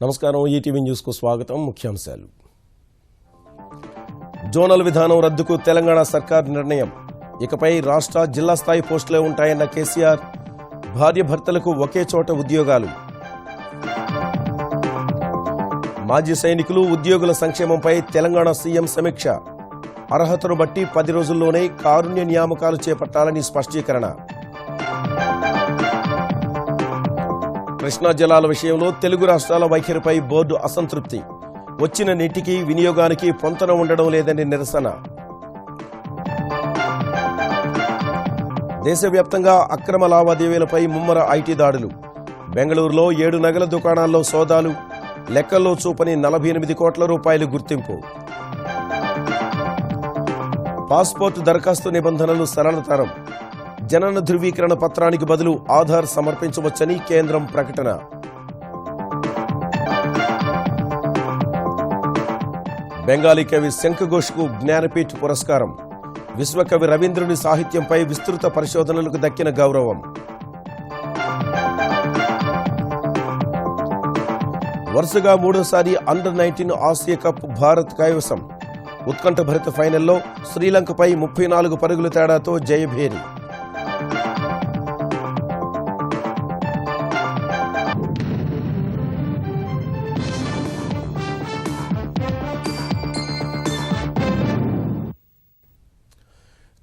నమస్కారం. ETV news కు స్వాగతం. ముఖ్యాంశాలు. జోనల్ విధానం రద్దుకు తెలంగాణ సర్కార్ నిర్ణయం. ఇకపై రాష్ట్ర జిల్లా స్థాయి పోస్టులే ఉంటాయన్న కేసీఆర్. భార్య భర్తలకు ఒకే చోట ఉద్యోగాలు. మాజీ సైనికులు ఉద్యోగుల సంక్షేమంపై తెలంగాణ సీఎం సమీక్ష. అర్హతను బట్టి 10 రోజుల్లోనే కారుణ్య నియామకాలు చేపట్టాలని స్పష్టీకరణ. కృష్ణా జలాల విషయంలో తెలుగు రాష్ట్రాల వైఖరిపై బోర్డు అసంతృప్తి. వచ్చిన నీటికి వినియోగానికి పొంతన ఉండడం లేదని నిరసన. దేశవ్యాప్తంగా అక్రమ లావాదేవీలపై ముమ్మర ఐటీ దాడులు. బెంగళూరులో 7 నగల దుకాణాల్లో సోదాలు. లెక్కల్లో చూపని 48 కోట్ల రూపాయలు గుర్తింపు. పాస్పోర్టు దరఖాస్తు నిబంధనలు సరళతరం. జనన ధృవీకరణ పత్రానికి బదులు ఆధార్ సమర్పించవచ్చని కేంద్రం ప్రకటన. బెంగాలీ కవి శంఖఘోష్కు జ్ఞానపీఠ్ పురస్కారం. విశ్వకవి రవీంద్రుని సాహిత్యంపై విస్తృత పరిశోధనలకు దక్కిన గౌరవం. వరుసగా 3వసారి అండర్-19 ఆసియా కప్ భారత్ కైవసం. ఉత్కంఠభరిత ఫైనల్లో శ్రీలంకపై 34 పరుగుల తేడాతో జయభేరి.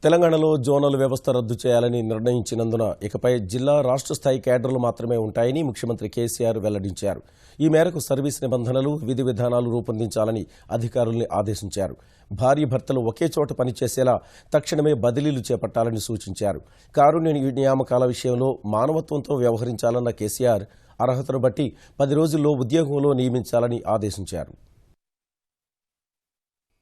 తెలంగాణలో జోనల్ వ్యవస్థ రద్దు చేయాలని నిర్ణయించినందున ఇకపై జిల్లా రాష్ట్ర స్థాయి కేడర్లు మాత్రమే ఉంటాయని ముఖ్యమంత్రి కేసీఆర్ వెల్లడించారు. ఈ మేరకు సర్వీస్ నిబంధనలు, విధి విధానాలు రూపొందించాలని అధికారుల్ని ఆదేశించారు. భార్య భర్తలు ఒకే చోట పనిచేసేలా తక్షణమే బదిలీలు చేపట్టాలని సూచించారు. కారుణ్య నియామకాల విషయంలో మానవత్వంతో వ్యవహరించాలన్న కేసీఆర్ అర్హతను బట్టి 10 రోజుల్లో ఉద్యోగంలో నియమించాలని ఆదేశించారు.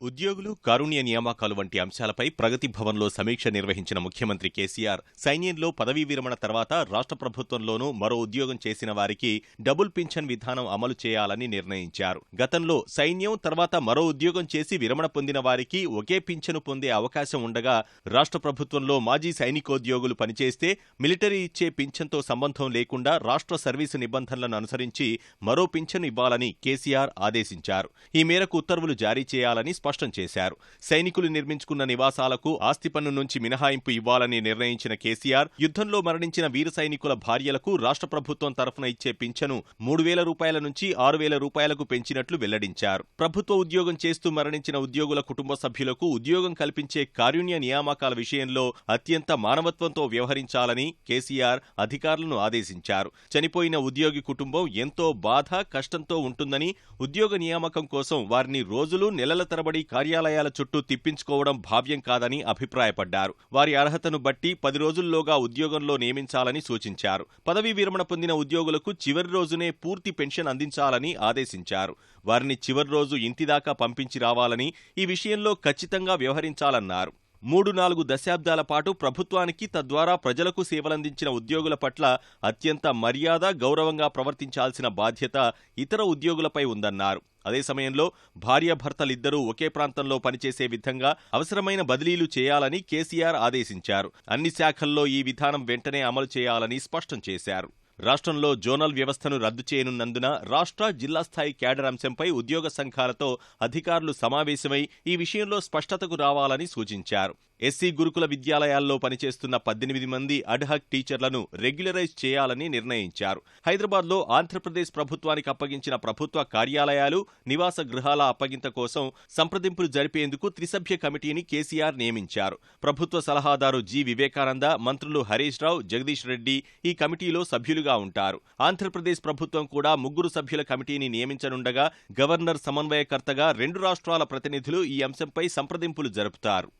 ఉద్యోగులు, కారుణ్య నియామకాలు వంటి అంశాలపై ప్రగతి భవన్లో సమీక్ష నిర్వహించిన ముఖ్యమంత్రి కేసీఆర్ సైన్యంలో పదవీ విరమణ తర్వాత రాష్ట్ర ప్రభుత్వంలోనూ మరో ఉద్యోగం చేసిన వారికి డబుల్ పింఛన్ విధానం అమలు చేయాలని నిర్ణయించారు. గతంలో సైన్యం తర్వాత మరో ఉద్యోగం చేసి విరమణ పొందిన వారికి ఒకే పింఛను పొందే అవకాశం ఉండగా రాష్ట్ర ప్రభుత్వంలో మాజీ సైనికోద్యోగులు పనిచేస్తే మిలిటరీ ఇచ్చే పింఛన్తో సంబంధం లేకుండా రాష్ట్ర సర్వీసు నిబంధనలను అనుసరించి మరో పింఛను ఇవ్వాలని కేసీఆర్ ఆదేశించారు. ఈ మేరకు ఉత్తర్వులు జారీ చేయాలని స్పష్టం చేశారు. సైనికులు నిర్మించుకున్న నివాసాలకు ఆస్తి పన్ను నుంచి మినహాయింపు ఇవ్వాలని నిర్ణయించిన కేసీఆర్ యుద్ధంలో మరణించిన వీర సైనికుల భార్యలకు రాష్ట్ర ప్రభుత్వం తరఫున ఇచ్చే పింఛను 3,000 రూపాయల నుంచి 6,000 రూపాయలకు పెంచినట్లు వెల్లడించారు. ప్రభుత్వ ఉద్యోగం చేస్తూ మరణించిన ఉద్యోగుల కుటుంబ సభ్యులకు ఉద్యోగం కల్పించే కారుణ్య నియామకాల విషయంలో అత్యంత మానవత్వంతో వ్యవహరించాలని కేసీఆర్ అధికారులను ఆదేశించారు. చనిపోయిన ఉద్యోగి కుటుంబం ఎంతో బాధ, కష్టంతో ఉంటుందని, ఉద్యోగ నియామకం కోసం వారిని రోజులు, నెలల తరబడి కార్యాలయాల చుట్టూ తిప్పించుకోవడం భావ్యం కాదని అభిప్రాయపడ్డారు. వారి అర్హతను బట్టి 10 రోజుల్లోగా ఉద్యోగంలో నియమించాలని సూచించారు. పదవీ విరమణ పొందిన ఉద్యోగులకు చివరి రోజునే పూర్తి పెన్షన్ అందించాలని ఆదేశించారు. వారిని చివరి రోజు ఇంటిదాకా పంపించి రావాలని, ఈ విషయంలో ఖచ్చితంగా వ్యవహరించాలన్నారు. 3-4 దశాబ్దాల పాటు ప్రభుత్వానికి, తద్వారా ప్రజలకు సేవలందించిన ఉద్యోగుల పట్ల అత్యంత మర్యాద, గౌరవంగా ప్రవర్తించాల్సిన బాధ్యత ఇతర ఉద్యోగులపై ఉందన్నారు. అదే సమయంలో భార్యాభర్తలిద్దరూ ఒకే ప్రాంతంలో పనిచేసే విధంగా అవసరమైన బదిలీలు చేయాలని కేసీఆర్ ఆదేశించారు. అన్ని శాఖల్లో ఈ విధానం వెంటనే అమలు చేయాలని స్పష్టం చేశారు. రాష్ట్రంలో జోనల్ వ్యవస్థను రద్దు చేయనున్నందున రాష్ట్ర, జిల్లా స్థాయి క్యాడర్ అంశంపై ఉద్యోగ సంఘాలతో అధికారులు సమావేశమై ఈ విషయంలో స్పష్టతకు రావాలని సూచించారు. ఎస్సీ గురుకుల విద్యాలయాల్లో పనిచేస్తున్న 18 మంది అడ్హక్ టీచర్లను రెగ్యులరైజ్ చేయాలని నిర్ణయించారు. హైదరాబాద్లో ఆంధ్రప్రదేశ్ ప్రభుత్వానికి అప్పగించిన ప్రభుత్వ కార్యాలయాలు, నివాస గృహాల అప్పగింత కోసం సంప్రదింపులు జరిపేందుకు త్రిసభ్య కమిటీని కేసీఆర్ నియమించారు. ప్రభుత్వ సలహాదారు జి. వివేకానంద, మంత్రులు హరీష్ రావు, జగదీష్ రెడ్డి ఈ కమిటీలో సభ్యులుగా ఉంటారు. ఆంధ్రప్రదేశ్ ప్రభుత్వం కూడా 3 సభ్యుల కమిటీని నియమించనుండగా గవర్నర్ సమన్వయకర్తగా 2 రాష్ట్రాల ప్రతినిధులు ఈ అంశంపై సంప్రదింపులు జరుపుతారు.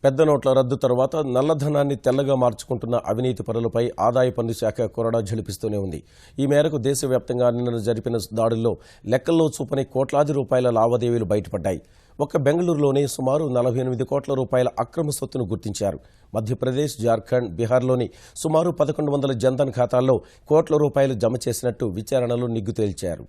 పెద్ద నోట్ల రద్దు తర్వాత నల్లధనాన్ని తెల్లగా మార్చుకుంటున్న అవినీతి పరులపై ఆదాయ పన్ను శాఖ కొరడా ఝళిపిస్తూనే ఉంది. ఈ మేరకు దేశవ్యాప్తంగా నిన్న జరిపిన దాడుల్లో లెక్కల్లో చూపని కోట్లాది రూపాయల లావాదేవీలు బయటపడ్డాయి. ఒక్క బెంగళూరులోనే సుమారు 48 కోట్ల రూపాయల అక్రమ సొత్తును గుర్తించారు. మధ్యప్రదేశ్, జార్ఖండ్, బీహార్లోని సుమారు 1100 జన్ధన్ ఖాతాల్లో కోట్ల రూపాయలు జమ చేసినట్టు విచారణలో నిగ్గు తేల్చారు.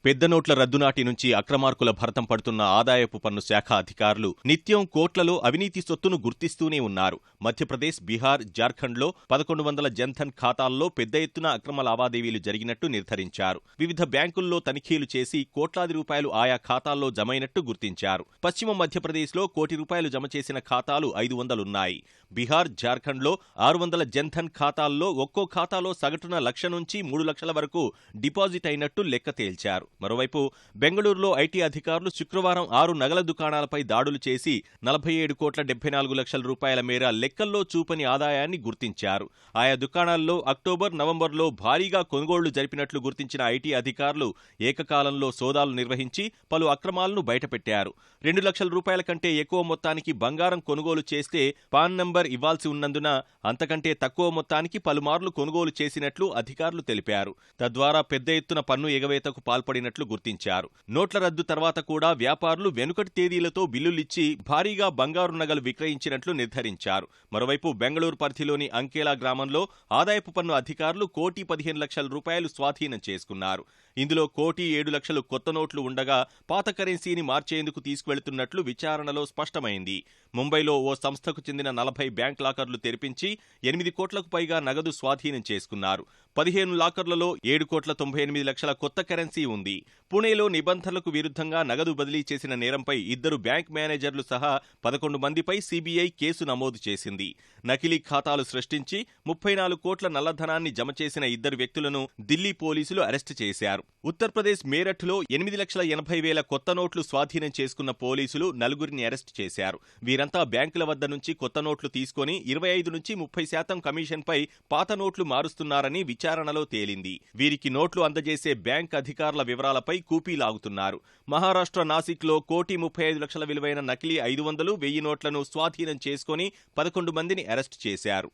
పెద్ద నోట్ల రద్దు నాటి నుంచి అక్రమార్కుల భరతం పడుతున్న ఆదాయపు పన్ను శాఖ అధికారులు నిత్యం కోట్లలో అవినీతి సొత్తును గుర్తిస్తూనే ఉన్నారు. మధ్యప్రదేశ్, బీహార్, జార్ఖండ్లో 1100 జన్ధన్ ఖాతాల్లో పెద్ద ఎత్తున అక్రమ లావాదేవీలు జరిగినట్టు నిర్ధారించారు. వివిధ బ్యాంకుల్లో తనిఖీలు చేసి కోట్లాది రూపాయలు ఆయా ఖాతాల్లో జమైనట్టు గుర్తించారు. పశ్చిమ మధ్యప్రదేశ్లో ₹1 కోటి జమ చేసిన ఖాతాలు 500 బీహార్, జార్ఖండ్లో 600 జన్ధన్ ఖాతాల్లో ఒక్కో ఖాతాలో సగటున 1 లక్ష నుంచి 3 లక్షల వరకు డిపాజిట్ అయినట్టు లెక్క తేల్చారు. మరోవైపు బెంగళూరులో ఐటీ అధికారులు శుక్రవారం 6 నగల దుకాణాలపై దాడులు చేసి ₹47,74,00,000 మేర లెక్కల్లో చూపని ఆదాయాన్ని గుర్తించారు. ఆయా దుకాణాల్లో అక్టోబర్, నవంబర్లో భారీగా కొనుగోళ్లు జరిపినట్లు గుర్తించిన ఐటీ అధికారులు ఏకకాలంలో సోదాలు నిర్వహించి పలు అక్రమాలను బయటపెట్టారు. ₹2 లక్షల కంటే ఎక్కువ మొత్తానికి బంగారం కొనుగోలు చేస్తే పాన్ నంబర్ ఇవ్వాల్సి ఉన్నందున అంతకంటే తక్కువ మొత్తానికి పలుమార్లు కొనుగోలు చేసినట్లు అధికారులు తెలిపారు. తద్వారా పెద్ద ఎత్తున పన్ను ఎగవేతకు పాల్పడినట్లు గుర్తించారు. నోట్ల రద్దు తర్వాత కూడా వ్యాపారులు వెనుకటి తేదీలతో బిల్లులిచ్చి భారీగా బంగారు నగలు విక్రయించినట్లు నిర్ధారించారు. మరోవైపు బెంగళూరు పరిధిలోని అంకేలా గ్రామంలో ఆదాయపు పన్ను అధికారులు ₹1,15,00,000 స్వాధీనం చేసుకున్నారు. ఇందులో ₹1,07,00,000 కొత్త నోట్లు ఉండగా పాత కరెన్సీని మార్చేందుకు తీసుకువెళ్తున్నట్లు విచారణలో స్పష్టమైంది. ముంబైలో ఓ సంస్థకు చెందిన 40 బ్యాంక్ లాకర్లు తెరిపించి 8 కోట్లకు పైగా నగదు స్వాధీనం చేసుకున్నారు. 15 లాకర్లలో ₹7,98,00,000 కొత్త కరెన్సీ ఉంది. పుణేలో నిబంధనలకు విరుద్ధంగా నగదు బదిలీ చేసిన నేరంపై 2 బ్యాంక్ మేనేజర్లు సహా 11 మందిపై సీబీఐ కేసు నమోదు చేసింది. నకిలీ ఖాతాలు సృష్టించి 34 కోట్ల నల్లధనాన్ని జమ చేసిన 2 వ్యక్తులను ఢిల్లీ పోలీసులు అరెస్టు చేశారు. ఉత్తరప్రదేశ్ మేరఠ్లో 8,80,000 కొత్త నోట్లు స్వాధీనం చేసుకున్న పోలీసులు 4 అరెస్టు చేశారు. వీరంతా బ్యాంకుల వద్ద నుంచి కొత్త నోట్లు తీసుకుని 25 నుంచి 30% కమిషన్పై పాత నోట్లు మారుస్తున్నారని విచారణలో తేలింది. వీరికి నోట్లు అందజేసే బ్యాంక్ అధికారుల వివరాలపై కూపీలాగుతున్నారు. మహారాష్ట్ర నాసిక్లో ₹1,35,00,000 విలువైన నకిలీ 500, 1000 నోట్లను స్వాధీనం చేసుకుని 11 మందిని అరెస్టు చేశారు.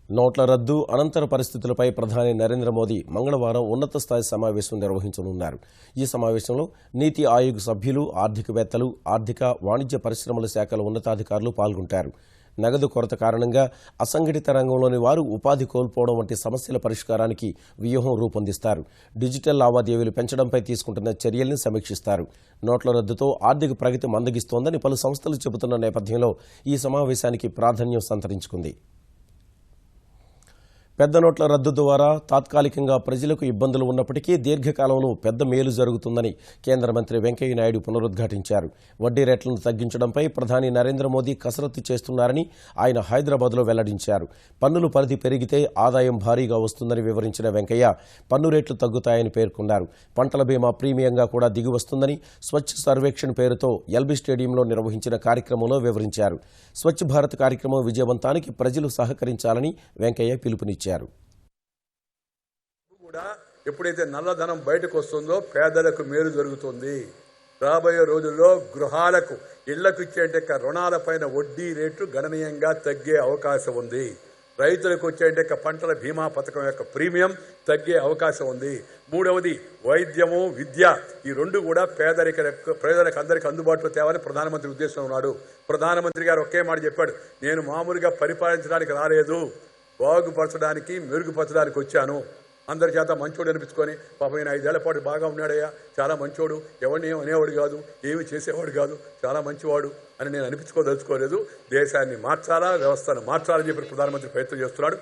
నోట్ల రద్దు అనంతర పరిస్థితులపై ప్రధాని నరేంద్ర మోదీ మంగళవారం ఉన్నత స్థాయి సమావేశం నిర్వహించనున్నారు. ఈ సమావేశంలో నీతి ఆయోగ్ సభ్యులు, ఆర్థికవేత్తలు, ఆర్థిక, వాణిజ్య పరిశ్రమల శాఖల ఉన్నతాధికారులు పాల్గొంటారు. నగదు కొరత కారణంగా అసంఘటిత రంగంలోని వారు ఉపాధి కోల్పోవడం వంటి సమస్యల పరిష్కారానికి వ్యూహం రూపొందిస్తారు. డిజిటల్ లావాదేవీలు పెంచడంపై తీసుకుంటున్న చర్యల్ని సమీక్షిస్తారు. నోట్ల రద్దుతో ఆర్థిక ప్రగతి మందగిస్తోందని పలు సంస్థలు చెబుతున్న నేపథ్యంలో ఈ సమావేశానికి ప్రాధాన్యం సంతరించుకుంది. పెద్ద నోట్ల రద్దు ద్వారా తాత్కాలికంగా ప్రజలకు ఇబ్బందులు ఉన్నప్పటికీ దీర్ఘకాలంలో పెద్ద మేలు జరుగుతుందని కేంద్ర మంత్రి వెంకయ్యనాయుడు పునరుద్ఘాటించారు. వడ్డీ రేట్లను తగ్గించడంపై ప్రధాని నరేంద్ర మోదీ కసరత్తు చేస్తున్నారని ఆయన హైదరాబాద్లో వెల్లడించారు. పన్నుల పరిధి పెరిగితే ఆదాయం భారీగా వస్తుందని వివరించిన వెంకయ్య పన్ను రేట్లు తగ్గుతాయని పేర్కొన్నారు. పంటల బీమా ప్రీమియంగా కూడా దిగి వస్తుందని స్వచ్ఛ సర్వేక్షణ్ పేరుతో ఎల్బీ స్టేడియంలో నిర్వహించిన కార్యక్రమంలో వివరించారు. స్వచ్ఛ భారత్ కార్యక్రమం విజయవంతానికి ప్రజలు సహకరించాలని వెంకయ్య పిలుపునిచ్చారు. ఎప్పుడైతే నల్లధనం బయటకు వస్తుందో పేదలకు మేలు జరుగుతుంది. రాబోయే రోజుల్లో గృహాలకు, ఇళ్లకు ఇచ్చే రుణాలపైన వడ్డీ రేట్లు గణనీయంగా తగ్గే అవకాశం ఉంది. రైతులకు వచ్చే పంటల బీమా పథకం యొక్క ప్రీమియం తగ్గే అవకాశం ఉంది. మూడవది వైద్యము, విద్య, ఈ 2 కూడా పేదలకు అందరికీ అందుబాటులో తేవాలని ప్రధానమంత్రి ఉద్దేశం ఉన్నాడు. ప్రధానమంత్రి గారు ఒకే మాట చెప్పాడు, నేను మామూలుగా పరిపాలించడానికి రాలేదు, బాగుపరచడానికి, మెరుగుపరచడానికి వచ్చాను. అందరి చేత మంచోడు అనిపించుకొని పాపం ఈయన 5 ఏళ్ల పాటు బాగా ఉన్నాడయ్యా, చాలా మంచోడు, ఎవరిని అనేవాడు కాదు, ఏమి చేసేవాడు కాదు, చాలా మంచివాడు అని నేను అనిపించుకోదలుచుకోలేదు. దేశాన్ని మార్చాలా, వ్యవస్థను మార్చాలని చెప్పి ప్రధానమంత్రి ప్రయత్నం చేస్తున్నాడు.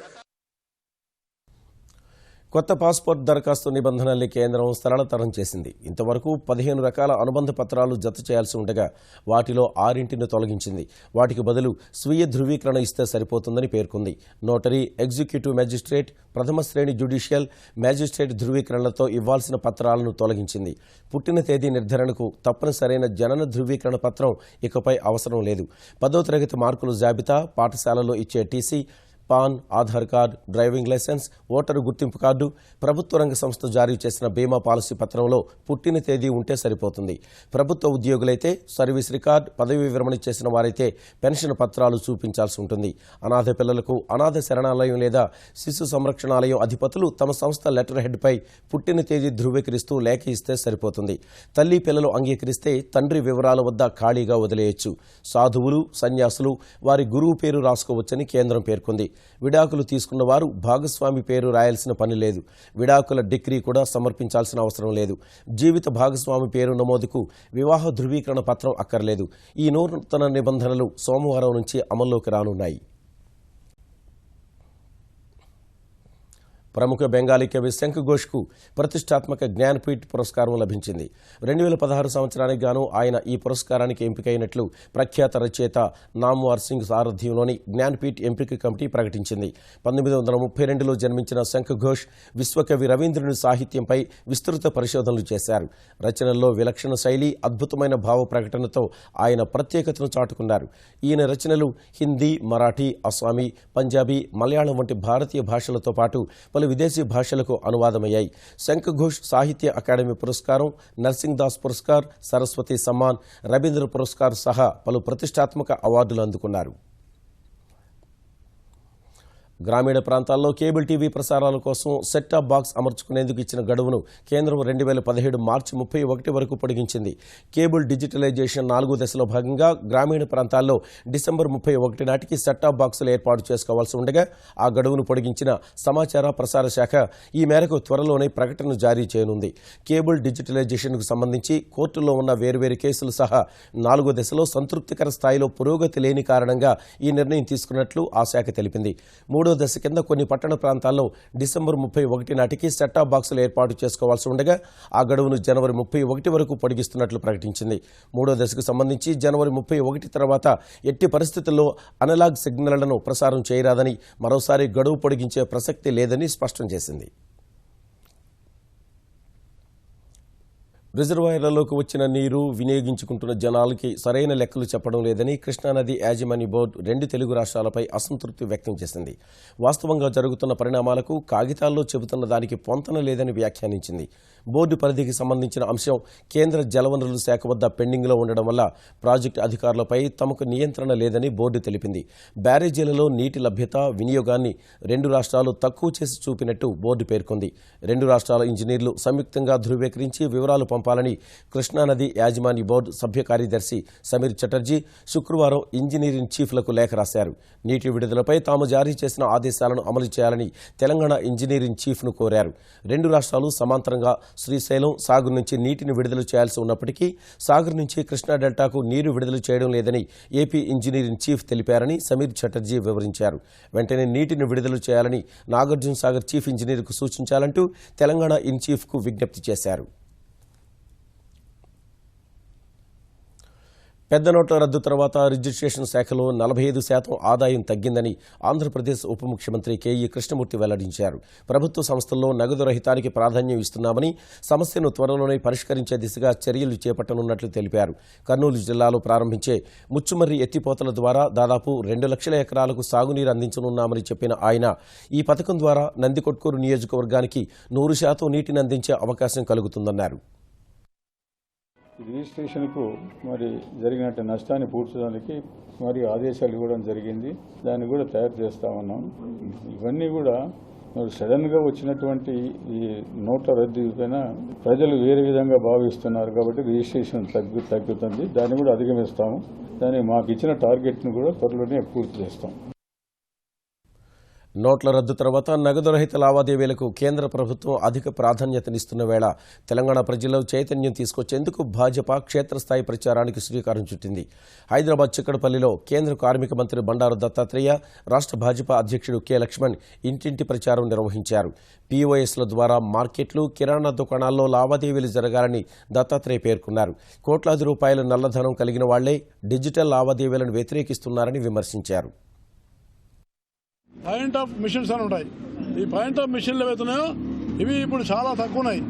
కొత్త పాస్పోర్ట్ దరఖాస్తు నిబంధనల్ని కేంద్రం సరళతరం చేసింది. ఇంతవరకు 15 రకాల అనుబంధ పత్రాలు జత చేయాల్సి ఉండగా వాటిలో 6ని తొలగించింది. వాటికి బదులు స్వీయ ధృవీకరణ ఇస్తే సరిపోతుందని పేర్కొంది. నోటరీ, ఎగ్జిక్యూటివ్ మేజిస్ట్రేట్, ప్రథమ శ్రేణి జ్యుడిషియల్ మేజిస్ట్రేట్ ధృవీకరణలతో ఇవ్వాల్సిన పత్రాలను తొలగించింది. పుట్టిన తేదీ నిర్ధారణకు తప్పనిసరైన జనన ధృవీకరణ పత్రం ఇకపై అవసరం లేదు. 10వ తరగతి మార్కుల జాబితా, పాఠశాలలో ఇచ్చే TC, PAN, Aadhaar card, driving licence, voter గుర్తింపు కార్డు, ప్రభుత్వ రంగ సంస్థ జారీ చేసిన బీమా పాలసీ పత్రంలో పుట్టిన తేదీ ఉంటే సరిపోతుంది. ప్రభుత్వ ఉద్యోగులైతే సర్వీస్ రికార్డు, పదవీ విరమణ చేసిన వారైతే పెన్షన్ పత్రాలు చూపించాల్సి ఉంటుంది. అనాథ పిల్లలకు అనాథ శరణాలయం లేదా శిశు సంరక్షణాలయం అధిపతులు తమ సంస్థ లెటర్ హెడ్పై పుట్టిన తేదీ ధృవీకరిస్తూ లేఖ ఇస్తే సరిపోతుంది. తల్లి పిల్లలు అంగీకరిస్తే తండ్రి వివరాల వద్ద ఖాళీగా వదిలేయచ్చు. సాధువులు, సన్యాసులు వారి గురువు పేరు రాసుకోవచ్చని కేంద్రం పేర్కొంది. విడాకులు తీసుకున్న వారు భాగస్వామి పేరు రాయాల్సిన పని లేదు. విడాకుల డిగ్రీ కూడా సమర్పించాల్సిన అవసరం లేదు. జీవిత భాగస్వామి పేరు నమోదుకు వివాహ ధృవీకరణ పత్రం అక్కర్లేదు. ఈ నూతన నిబంధనలు సోమవారం నుంచి అమల్లోకి రానున్నాయి. ప్రముఖ బెంగాలీ కవి శంఖ్ ఘోష్కు ప్రతిష్టాత్మక జ్ఞానపీఠ్ పురస్కారం లభించింది. 2016 సంవత్సరానికి గాను ఆయన ఈ పురస్కారానికి ఎంపికైనట్లు ప్రఖ్యాత రచయిత నామ్వార్ సింగ్ సారథ్యంలోని జ్ఞానపీఠ్ ఎంపిక కమిటీ ప్రకటించింది. 1932లో జన్మించిన శంఖ్ ఘోష్ విశ్వకవి రవీంద్రుని సాహిత్యంపై విస్తృత పరిశోధనలు చేశారు. రచనల్లో విలక్షణ శైలి, అద్భుతమైన భావ ప్రకటనతో ఆయన ప్రత్యేకతను చాటుకున్నారు. ఈయన రచనలు హిందీ, మరాఠీ, అస్సామీ, పంజాబీ, మలయాళం వంటి భారతీయ భాషలతో పాటు పలు విదేశీ భాషలకు అనువాదమయ్యాయి. శంఖ్ ఘోష్ సాహిత్య అకాడమీ పురస్కారం, నర్సింగ్ దాస్ పురస్కార్, సరస్వతి సమ్మాన్, రవీంద్ర పురస్కార్ సహా పలు ప్రతిష్టాత్మక అవార్డులు అందుకున్నారు. గ్రామీణ ప్రాంతాల్లో కేబుల్ టీవీ ప్రసారాల కోసం సెట్ టాప్ బాక్స్ అమర్చుకునేందుకు ఇచ్చిన గడువును కేంద్రం 2017 మార్చి 31 వరకు పొడిగించింది. కేబుల్ డిజిటలైజేషన్ 4వ దశలో భాగంగా గ్రామీణ ప్రాంతాల్లో డిసెంబర్ 31 నాటికి సెట్ టాప్ బాక్సులు ఏర్పాటు చేసుకోవాల్సి ఉండగా ఆ గడువును పొడిగించిన సమాచార ప్రసార శాఖ ఈ మేరకు త్వరలోనే ప్రకటన జారీ చేయనుంది. కేబుల్ డిజిటలైజేషన్కు సంబంధించి కోర్టులో ఉన్న వేర్వేరు కేసులు సహా 4వ దశలో సంతృప్తికర స్థాయిలో పురోగతి లేని కారణంగా ఈ నిర్ణయం తీసుకున్నట్లు ఆ శాఖ తెలిపింది. 3వ దశ కింద కొన్ని పట్టణ ప్రాంతాల్లో డిసెంబర్ 31 నాటికి సెట్ టాప్ బాక్సులు ఏర్పాటు చేసుకోవాల్సి ఉండగా ఆ గడువును జనవరి 31 వరకు పొడిగిస్తున్నట్లు ప్రకటించింది. 3వ దశకు సంబంధించి జనవరి 31 తర్వాత ఎట్టి పరిస్థితుల్లో అనలాగ్ సిగ్నళ్లను ప్రసారం చేయరాదని, మరోసారి గడువు పొడిగించే ప్రసక్తి లేదని స్పష్టం చేసింది. రిజర్వాయర్లలోకి వచ్చిన నీరు వినియోగించుకుంటున్న జనాలకి సరైన లెక్కలు చెప్పడం లేదని కృష్ణానది యాజమాన్య బోర్డు 2 తెలుగు రాష్ట్రాలపై అసంతృప్తి వ్యక్తం చేసింది. వాస్తవంగా జరుగుతున్న పరిణామాలకు కాగితాల్లో చెబుతున్న దానికి పొంతన లేదని వ్యాఖ్యానించింది. బోర్డు పరిధికి సంబంధించిన అంశం కేంద్ర జలవనరుల శాఖ వద్ద పెండింగ్లో ఉండడం వల్ల ప్రాజెక్టు అధికారులపై తమకు నియంత్రణ లేదని బోర్డు తెలిపింది. బ్యారేజీలలో నీటి లభ్యత, వినియోగాన్ని 2 రాష్ట్రాలు తక్కువ చేసి చూపినట్టు బోర్డు పేర్కొంది. 2 రాష్ట్రాల ఇంజనీర్లు సంయుక్తంగా ధృవీకరించి వివరాలు పంపాలని కృష్ణానది యాజమాన్య బోర్డు సభ్య కార్యదర్శి సమీర్ చటర్జీ శుక్రవారం ఇంజనీరింగ్ చీఫ్లకు లేఖ రాశారు. నీటి విడుదలపై తాము జారీ చేసిన ఆదేశాలను అమలు చేయాలని తెలంగాణ ఇంజనీరింగ్ చీఫ్ను కోరారు. 2 రాష్ట్రాలు సమాంతరంగా శ్రీశైలం, సాగర్ నుంచి నీటిని విడుదల చేయాల్సి ఉన్నప్పటికీ సాగర్ నుంచి కృష్ణా డెల్టాకు నీరు విడుదల చేయడం లేదని ఏపీ ఇంజనీరింగ్ చీఫ్ తెలిపారని సమీర్ చటర్జీ వివరించారు. వెంటనే నీటిని విడుదల చేయాలని నాగార్జున సాగర్ చీఫ్ ఇంజనీర్కు సూచించాలంటూ తెలంగాణ ఇన్ చీఫ్కు విజ్ఞప్తి చేశారు. పెద్ద నోట్ల రద్దు తర్వాత రిజిస్ట్రేషన్ శాఖలో 45% ఆదాయం తగ్గిందని ఆంధ్రప్రదేశ్ ఉప ముఖ్యమంత్రి కేఈ కృష్ణమూర్తి వెల్లడించారు. ప్రభుత్వ సంస్థల్లో నగదు రహితానికి ప్రాధాన్యం ఇస్తున్నామని, సమస్యను త్వరలోనే పరిష్కరించే దిశగా చర్యలు చేపట్టనున్నట్లు తెలిపారు. కర్నూలు జిల్లాలో ప్రారంభించే ముచ్చుమర్రి ఎత్తిపోతల ద్వారా దాదాపు 2 లక్షల ఎకరాలకు సాగునీరు అందించనున్నామని చెప్పిన ఆయన ఈ పథకం ద్వారా నందికొట్కూరు నియోజకవర్గానికి 100% నీటిని అందించే అవకాశం కలుగుతుందన్నారు. రిజిస్ట్రేషన్కు మరి జరిగినట్టు నష్టాన్ని పూడ్చడానికి మరి ఆదేశాలు ఇవ్వడం జరిగింది. దాన్ని కూడా తయారు చేస్తా ఉన్నాం. ఇవన్నీ కూడా మరి సడన్గా వచ్చినటువంటి ఈ నోట్ల రద్దు పైన ప్రజలు వేరే విధంగా భావిస్తున్నారు కాబట్టి రిజిస్ట్రేషన్ తగ్గుతుంది. దాన్ని కూడా అధిగమిస్తాము. దాన్ని మాకు ఇచ్చిన టార్గెట్ను కూడా త్వరలోనే పూర్తి చేస్తాం. నోట్ల రద్దు తర్వాత నగదు రహిత లావాదేవీలకు కేంద్ర ప్రభుత్వం అధిక ప్రాధాన్యతనిస్తున్న వేళ తెలంగాణ ప్రజల్లో చైతన్యం తీసుకొచ్చేందుకు భాజపా క్షేత్రస్థాయి ప్రచారానికి శ్రీకారం చుట్టింది. హైదరాబాద్ చిక్కడపల్లిలో కేంద్ర కార్మిక మంత్రి బండారు దత్తాత్రేయ, రాష్ట్ర భాజపా అధ్యక్షుడు కె లక్ష్మణ్ ఇంటింటి ప్రచారం నిర్వహించారు. పీఓఎస్ల ద్వారా మార్కెట్లు, కిరాణా దుకాణాల్లో లావాదేవీలు జరగాలని దత్తాత్రేయ పేర్కొన్నారు. కోట్లాది రూపాయల నల్లధనం కలిగిన వాళ్లే డిజిటల్ లావాదేవీలను వ్యతిరేకిస్తున్నారని విమర్శించారు. పాయింట్ ఆఫ్ మిషన్స్ అని ఉంటాయి. ఈ పాయింట్ ఆఫ్ మిషన్లు ఏవైతున్నాయో ఇవి ఇప్పుడు చాలా తక్కువ ఉన్నాయి.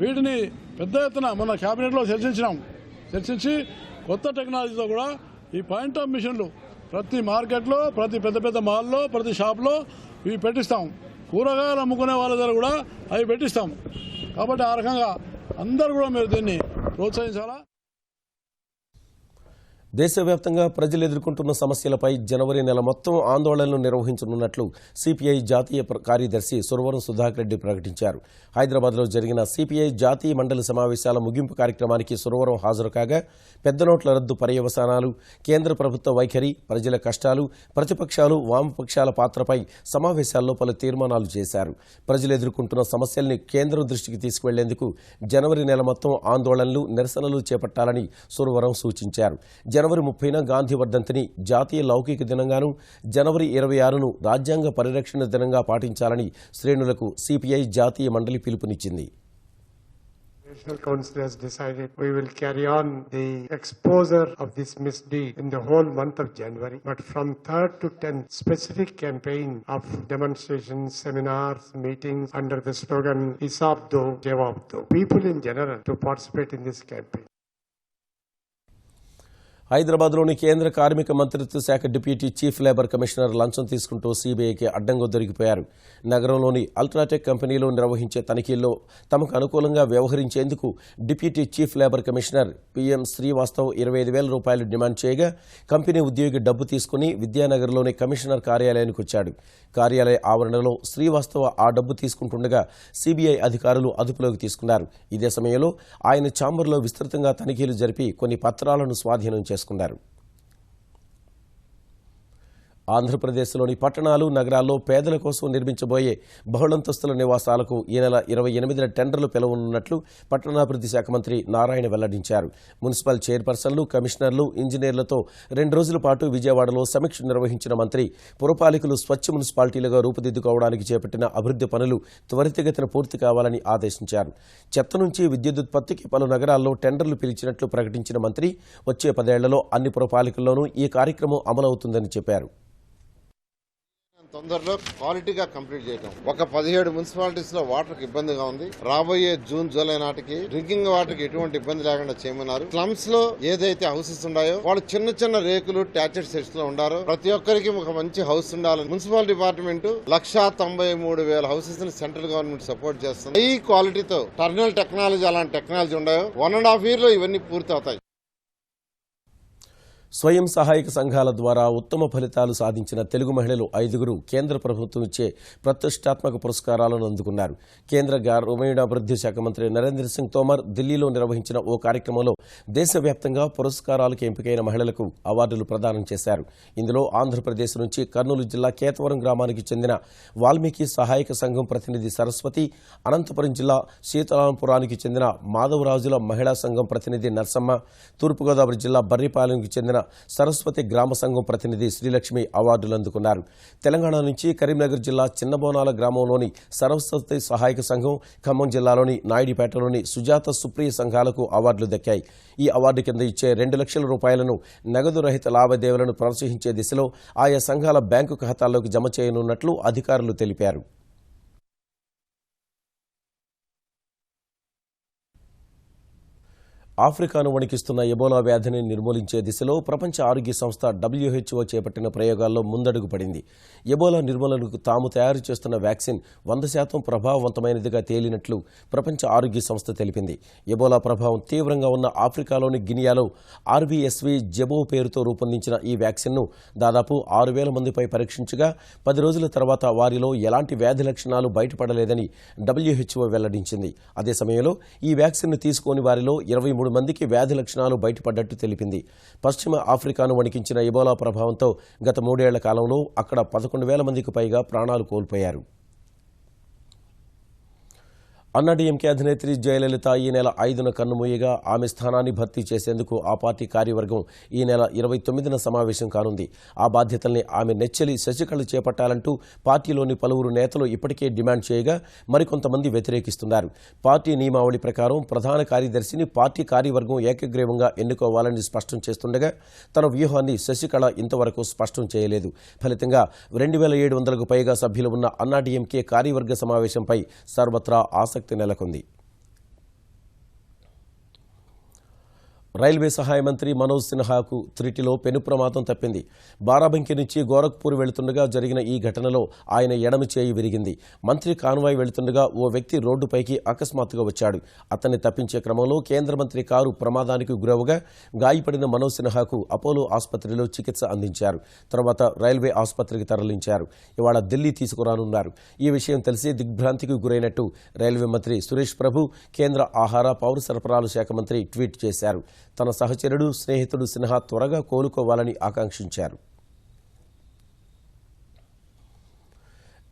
వీటిని పెద్ద ఎత్తున మన క్యాబినెట్లో చర్చించి కొత్త టెక్నాలజీతో కూడా ఈ పాయింట్ ఆఫ్ మిషన్లు ప్రతి మార్కెట్లో, ప్రతి పెద్ద మాల్లో, ప్రతి షాప్లో ఇవి పెట్టిస్తాం. కూరగాయలు అమ్ముకునే వాళ్ళ దగ్గర కూడా అవి పెట్టిస్తాం. కాబట్టి ఆ రకంగా అందరూ కూడా మీరు దీన్ని ప్రోత్సహించాలా. దేశవ్యాప్తంగా ప్రజలు ఎదుర్కొంటున్న సమస్యలపై జనవరి నెల మొత్తం ఆందోళనలు నిర్వహించనున్నట్లు సిపిఐ జాతీయ కార్యదర్శి సురవరం సుధాకర్ రెడ్డి ప్రకటించారు. హైదరాబాద్లో జరిగిన సిపిఐ జాతీయ మండలి సమావేశాల ముగింపు కార్యక్రమానికి సురవరం హాజరు కాగా పెద్ద నోట్ల రద్దు పర్యవసానాలు, కేంద్ర ప్రభుత్వ వైఖరి, ప్రజల కష్టాలు, ప్రతిపక్షాలు, వామపక్షాల పాత్రపై సమావేశాల్లో పలు తీర్మానాలు చేశారు. ప్రజలు ఎదుర్కొంటున్న సమస్యల్ని కేంద్రం దృష్టికి తీసుకువెళ్లేందుకు జనవరి నెల మొత్తం ఆందోళనలు, నిరసనలు చేపట్టాలని సురవరం సూచించారు. జనవరి 30న గాంధీ వర్ధంతిని జాతీయ లౌకిక దినంగాను, జనవరి 26ను రాజ్యాంగ పరిరక్షణ దినంగా పాటించాలని శ్రేణులకు సిపిఐ జాతీయ మండలి పిలుపునిచ్చింది. National Council has decided we will carry on the exposure of this misdeed in the whole month of January. But from 3rd to 10th, specific campaign of demonstrations, seminars, meetings under the slogan Hisab Do, Jawab Do. People in general to participate in this campaign. హైదరాబాద్లోని కేంద్ర కార్మిక మంత్రిత్వ శాఖ deputy chief labour commissioner లంచం తీసుకుంటూ సీబీఐకి అడ్డంగా దొరికిపోయారు. నగరంలోని UltraTech కంపెనీలో నిర్వహించే తనిఖీల్లో తమకు అనుకూలంగా వ్యవహరించేందుకు deputy chief labour commissioner PM Srivastav 25,000 రూపాయలు డిమాండ్ చేయగా కంపెనీ ఉద్యోగి డబ్బు తీసుకుని విద్యానగర్లోని కమిషనర్ కార్యాలయానికి వచ్చాడు. కార్యాలయ ఆవరణలో శ్రీవాస్తవ ఆ డబ్బు తీసుకుంటుండగా సీబీఐ అధికారులు అదుపులోకి తీసుకున్నారు. ఇదే సమయంలో ఆయన ఛాంబర్లో విస్తృతంగా తనిఖీలు జరిపి కొన్ని పత్రాలను స్వాధీనం చేసుకున్నారు. ఆంధ్రప్రదేశ్లోని పట్టణాలు, నగరాల్లో పేదల కోసం నిర్మించబోయే బహుళంతస్తుల నివాసాలకు ఈ నెల 28న టెండర్లు పిలవనున్నట్లు పట్టణాభివృద్ధి శాఖ మంత్రి నారాయణ వెల్లడించారు. మున్సిపల్ చైర్పర్సన్లు, కమిషనర్లు, ఇంజనీర్లతో 2 రోజుల పాటు విజయవాడలో సమీక్ష నిర్వహించిన మంత్రి పురపాలికలు స్వచ్ఛ మున్సిపాలిటీలుగా రూపుదిద్దుకోవడానికి చేపట్టిన అభివృద్ధి పనులు త్వరితగతిన పూర్తి కావాలని ఆదేశించారు. చెత్త నుంచి విద్యుదుత్పత్తికి పలు నగరాల్లో టెండర్లు పిలిచినట్లు ప్రకటించిన మంత్రి వచ్చే 10 ఏళ్లలో అన్ని పురపాలికల్లోనూ ఈ కార్యక్రమం అమలవుతుందని చెప్పారు. తొందరలో క్వాలిటీగా కంప్లీట్ చేయటం. ఒక 17 మున్సిపాలిటీస్ లో వాటర్ ఇబ్బందిగా ఉంది. రాబోయే జూన్, జూలై నాటికి డ్రింకింగ్ వాటర్ కి ఎటువంటి ఇబ్బంది లేకుండా చేయమన్నారు. స్లమ్స్ లో ఏదైతే హౌసెస్ ఉన్నాయో వాళ్ళు చిన్న చిన్న రేకులు, టాచెడ్ సెట్స్ లో ఉండారో ప్రతి ఒక్కరికి ఒక మంచి హౌస్ ఉండాలని మున్సిపల్ డిపార్ట్మెంట్ 193,000 హౌసెస్ ని సెంట్రల్ గవర్నమెంట్ సపోర్ట్ చేస్తుంది. ఈ క్వాలిటీతో టర్నల్ టెక్నాలజీ అలాంటి టెక్నాలజీ ఉన్నాయో 1.5 year లో ఇవన్నీ పూర్తి అవుతాయి. స్వయం సహాయక సంఘాల ద్వారా ఉత్తమ ఫలితాలు సాధించిన తెలుగు మహిళలు 5 కేంద్ర ప్రభుత్వం ఇచ్చే ప్రతిష్టాత్మక పురస్కారాలను అందుకున్నారు. కేంద్ర గ్రామీణాభివృద్ధి శాఖ మంత్రి నరేంద్ర సింగ్ తోమర్ ఢిల్లీలో నిర్వహించిన ఓ కార్యక్రమంలో దేశవ్యాప్తంగా పురస్కారాలకు ఎంపికైన మహిళలకు అవార్డులు ప్రదానం చేశారు. ఇందులో ఆంధ్రప్రదేశ్ నుంచి కర్నూలు జిల్లా కేతవరం గ్రామానికి చెందిన వాల్మీకి సహాయక సంఘం ప్రతినిధి సరస్వతి, అనంతపురం జిల్లా సీతారాంపురానికి చెందిన మాధవరాజుల మహిళా సంఘం ప్రతినిధి నర్సమ్మ, తూర్పుగోదావరి జిల్లా బర్రిపాలెంకి చెందిన సరస్వతి గ్రామ సంఘం ప్రతినిధి శ్రీలక్ష్మి అవార్డులు అందుకున్నారు. తెలంగాణ నుంచి కరీంనగర్ జిల్లా చిన్నబోనాల గ్రామంలోని సరస్వతి సహాయక సంఘం, ఖమ్మం జిల్లాలోని నాయుడిపేటలోని సుజాత సుప్రియ సంఘాలకు అవార్డులు దక్కాయి. ఈ అవార్డు కింద ఇచ్చే 2 లక్షల రూపాయలను నగదు రహిత లావాదేవీలను ప్రోత్సహించే దిశలో ఆయా సంఘాల బ్యాంకు ఖాతాల్లోకి జమ చేయనున్నట్లు అధికారులు తెలిపారు. ఆఫ్రికాను వణికిస్తున్న ఎబోలా వ్యాధిని నిర్మూలించే దిశలో ప్రపంచ ఆరోగ్య సంస్థ WHO చేపట్టిన ప్రయోగాల్లో ముందడుగు పడింది. ఎబోలా నిర్మూలనకు తాము తయారు చేస్తున్న వ్యాక్సిన్ 100% ప్రభావవంతమైనదిగా తేలినట్లు ప్రపంచ ఆరోగ్య సంస్థ తెలిపింది. ఎబోలా ప్రభావం తీవ్రంగా ఉన్న ఆఫ్రికాలోని గినియాలో RBSV జెబో పేరుతో రూపొందించిన ఈ వ్యాక్సిన్ను దాదాపు 6,000 మందిపై పరీక్షించగా 10 రోజుల తర్వాత వారిలో ఎలాంటి వ్యాధి లక్షణాలు బయటపడలేదని WHO వెల్లడించింది. అదే సమయంలో ఈ వ్యాక్సిన్ను తీసుకోని వారిలో 23 మందికి వ్యాధి లక్షణాలు బయటపడ్డట్టు తెలిపింది. పశ్చిమ ఆఫ్రికాను వణికించిన ఎబోలా ప్రభావంతో గత 3 ఏళ్ల కాలంలో అక్కడ 11,000 మందికి పైగా ప్రాణాలు కోల్పోయారు. అన్నాడీఎంకే అధినేత్రి జయలలిత ఈ నెల 5న కన్నుమూయగా ఆమె స్థానాన్ని భర్తీ చేసేందుకు ఆ పార్టీ కార్యవర్గం ఈ నెల 29న సమావేశం కానుంది. ఆ బాధ్యతల్ని ఆమె నెచ్చెలి శశికళ చేపట్టాలంటూ పార్టీలోని పలువురు నేతలు ఇప్పటికే డిమాండ్ చేయగా మరికొంతమంది వ్యతిరేకిస్తున్నారు. పార్టీ నియమావళి ప్రకారం ప్రధాన కార్యదర్శిని పార్టీ కార్యవర్గం ఏకగ్రీవంగా ఎన్నుకోవాలని స్పష్టం చేస్తుండగా తన వ్యూహాన్ని శశికళ ఇంతవరకు స్పష్టం చేయలేదు. ఫలితంగా 2,700కు పైగా సభ్యులు ఉన్న అన్నాడీఎంకే కార్యవర్గ సమావేశంపై సర్వత్రా ఆసక్తి నెలకొంది. రైల్వే సహాయ మంత్రి మనోజ్ సిన్హాకు త్రిటిలో పెను ప్రమాదం తప్పింది. బారాబంకి నుంచి గోరఖ్పూర్ వెళుతుండగా జరిగిన ఈ ఘటనలో ఆయన ఎడమ చేయి విరిగింది. మంత్రి కాన్వాయ్ వెళుతుండగా ఓ వ్యక్తి రోడ్డుపైకి అకస్మాత్తుగా వచ్చాడు. అతన్ని తప్పించే క్రమంలో కేంద్ర మంత్రి కారు ప్రమాదానికి గురవగా గాయపడిన మనోజ్ సిన్హాకు అపోలో ఆసుపత్రిలో చికిత్స అందించారు. తర్వాత రైల్వే ఆసుపత్రికి తరలించారు. ఇవాళ ఢిల్లీ తీసుకురానున్నారు. ఈ విషయం తెలిసి దిగ్భ్రాంతికి గురైనట్టు రైల్వే మంత్రి సురేష్ ప్రభు కేంద్ర ఆహార పౌర సరఫరాల శాఖ మంత్రి ట్వీట్ చేశారు. తన సహచరుడు స్నేహితుడు సిన్హా త్వరగా కోలుకోవాలని ఆకాంక్షించారు.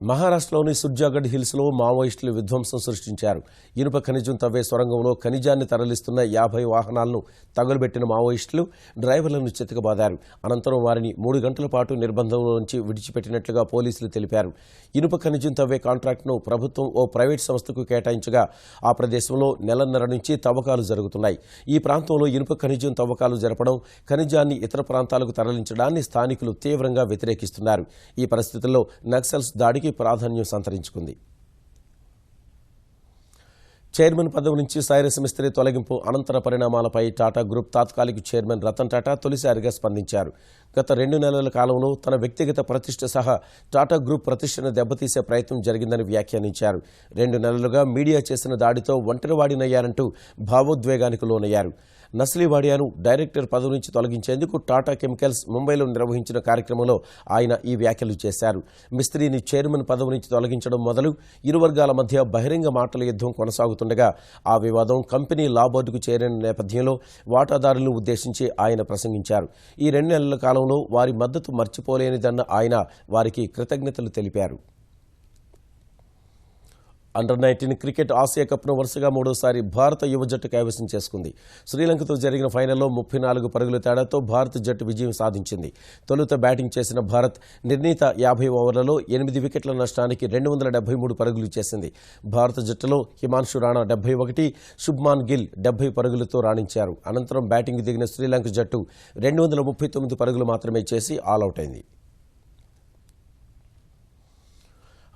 మహారాష్ట్రలోని సుర్జాగఢ్ హిల్స్లో మావోయిస్టులు విధ్వంసం సృష్టించారు. ఇనుప ఖనిజం తవ్వే సొరంగంలో ఖనిజాన్ని తరలిస్తున్న 50 వాహనాలను తగులబెట్టిన మావోయిస్టులు డ్రైవర్లను చితకబాదారు. అనంతరం వారిని 3 గంటల పాటు నిర్బంధంలోంచి విడిచిపెట్టినట్లుగా పోలీసులు తెలిపారు. ఇనుప ఖనిజం తవ్వే కాంట్రాక్టును ప్రభుత్వం ఓ ప్రైవేట్ సంస్థకు కేటాయించగా ఆ ప్రదేశంలో నెలన్నర నుంచి తవ్వకాలు జరుగుతున్నాయి. ఈ ప్రాంతంలో ఇనుప ఖనిజం తవ్వకాలు జరపడం, ఖనిజాన్ని ఇతర ప్రాంతాలకు తరలించడాన్ని స్థానికులు తీవ్రంగా వ్యతిరేకిస్తున్నారు. ఈ పరిస్థితుల్లో నక్సల్స్ దాడికి ప్రాధాన్యం సంతరించుకుంది. చైర్మన్ పదవి నుంచి సైరస్ మిస్త్రీ తొలగింపు అనంతర పరిణామాలపై టాటా గ్రూప్ తాత్కాలిక చైర్మన్ రతన్ టాటా తొలిసారిగా స్పందించారు. గత 2 నెలల కాలంలో తన వ్యక్తిగత ప్రతిష్ఠ సహా టాటా గ్రూప్ ప్రతిష్టను దెబ్బతీసే ప్రయత్నం జరిగిందని వ్యాఖ్యానించారు. 2 నెలలుగా మీడియా చేసిన దాడితో ఒంటరివాడినయ్యారంటూ భావోద్వేగానికి లోనయ్యారు. నస్లీవాడియాను డైరెక్టర్ పదవి నుంచి తొలగించేందుకు టాటా కెమికల్స్ ముంబైలో నిర్వహించిన కార్యక్రమంలో ఆయన ఈ వ్యాఖ్యలు చేశారు. మిస్త్రీని చైర్మన్ పదవి నుంచి తొలగించడం మొదలు ఇరు వర్గాల మధ్య బహిరంగ మాటల యుద్ధం కొనసాగుతుండగా ఆ వివాదం కంపెనీ లా బోర్డుకు చేరిన నేపథ్యంలో వాటాదారులను ఉద్దేశించి ఆయన ప్రసంగించారు. ఈ 2 నెలల కాలంలో వారి మద్దతు మర్చిపోలేనిదన్న ఆయన వారికి కృతజ్ఞతలు తెలిపారు. అండర్-19 క్రికెట్ ఆసియా కప్ను వరుసగా 3వసారి భారత యువ జట్టు కైవసం చేసుకుంది. శ్రీలంకతో జరిగిన ఫైనల్లో 34 పరుగుల తేడాతో భారత జట్టు విజయం సాధించింది. తొలుత బ్యాటింగ్ చేసిన భారత్ నిర్ణీత 50 ఓవర్లలో 8 వికెట్ల నష్టానికి 273 పరుగులు చేసింది. భారత జట్టులో హిమాన్షు రాణా 71, శుభ్మాన్ గిల్ 70 పరుగులతో రాణించారు. అనంతరం బ్యాటింగ్ దిగిన శ్రీలంక జట్టు 239 పరుగులు మాత్రమే చేసి ఆలౌట్ అయింది.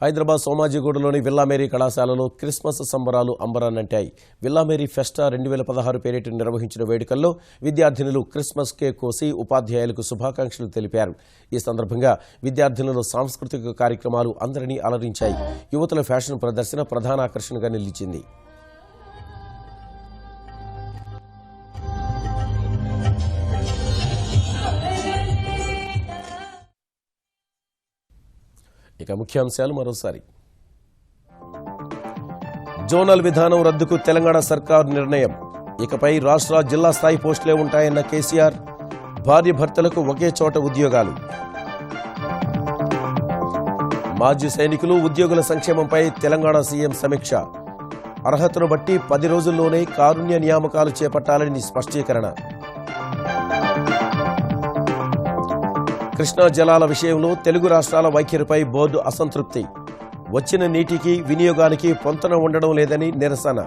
హైదరాబాద్ సోమాజిగూడలోని విల్లామేరీ కళాశాలలో క్రిస్మస్ సంబరాలు అంబరాన్నంటాయి. విల్లామేరీ ఫెస్టా 2016 పేరిట నిర్వహించిన వేడుకల్లో విద్యార్థినులు క్రిస్మస్ కేక్ కోసి ఉపాధ్యాయులకు శుభాకాంక్షలు తెలిపారు. ఈ సందర్భంగా విద్యార్థినుల సాంస్కృతిక కార్యక్రమాలు అందరినీ అలరించాయి. యువతుల ఫ్యాషన్ ప్రదర్శన ప్రధాన ఆకర్షణగా నిలిచింది. ఇక ముఖ్యాంశాలు మరోసారి. జోనల్ విధానం రద్దుకు తెలంగాణ సర్కారు నిర్ణయం. ఇకపై రాష్ట్ర జిల్లా స్థాయి పోస్టులే ఉంటాయన్న కేసీఆర్. భార్య భర్తలకు ఒకే చోట ఉద్యోగాలు. మాజీ సైనికులు ఉద్యోగుల సంక్షేమంపై తెలంగాణ సీఎం సమీక్ష. అర్హతను బట్టి 10 రోజుల్లోనే కారుణ్య నియామకాలు చేపట్టాలని స్పష్టీకరణ. కృష్ణా జలాల విషయంలో తెలుగు రాష్ట్రాల వైఖరిపై బోర్డు అసంతృప్తి. వచ్చిన నీటికి వినియోగానికి పొంతన ఉండడం లేదని నిరసన.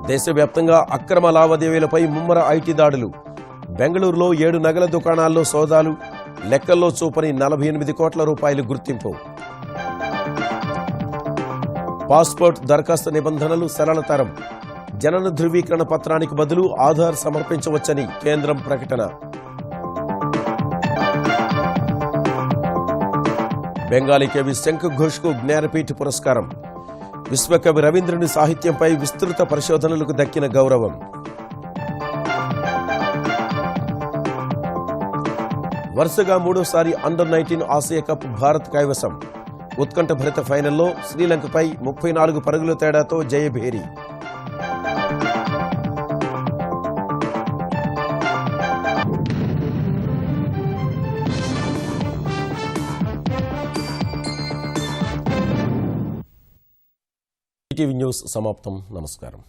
దేశవ్యాప్తంగా అక్రమ లావాదేవీలపై ముమ్మర ఐటీ దాడులు. బెంగళూరులో 7 నగల దుకాణాల్లో సోదాలు. లెక్కల్లో చూపని 48 కోట్ల రూపాయలు గుర్తింపు. పాస్పోర్ట్ దరఖాస్తు నిబంధనలు సరళతరం. జనన ధృవీకరణ పత్రానికి బదులు ఆధార్ సమర్పించవచ్చని కేంద్రం ప్రకటన. బెంగాలీ కవి శంఖ్ ఘోష్కు జ్ఞానపీఠ పురస్కారం. విశ్వకవి రవీంద్రుని సాహిత్యంపై విస్తృత పరిశోధనలకు దక్కిన గౌరవం. వరుసగా 3వసారి అండర్-19 ఆసియా కప్ భారత్ కైవసం. ఉత్కంఠభరిత ఫైనల్లో శ్రీలంకపై 34 పరుగుల తేడాతో జయభేరి. టీవీ న్యూస్ సమాప్తం. నమస్కారం.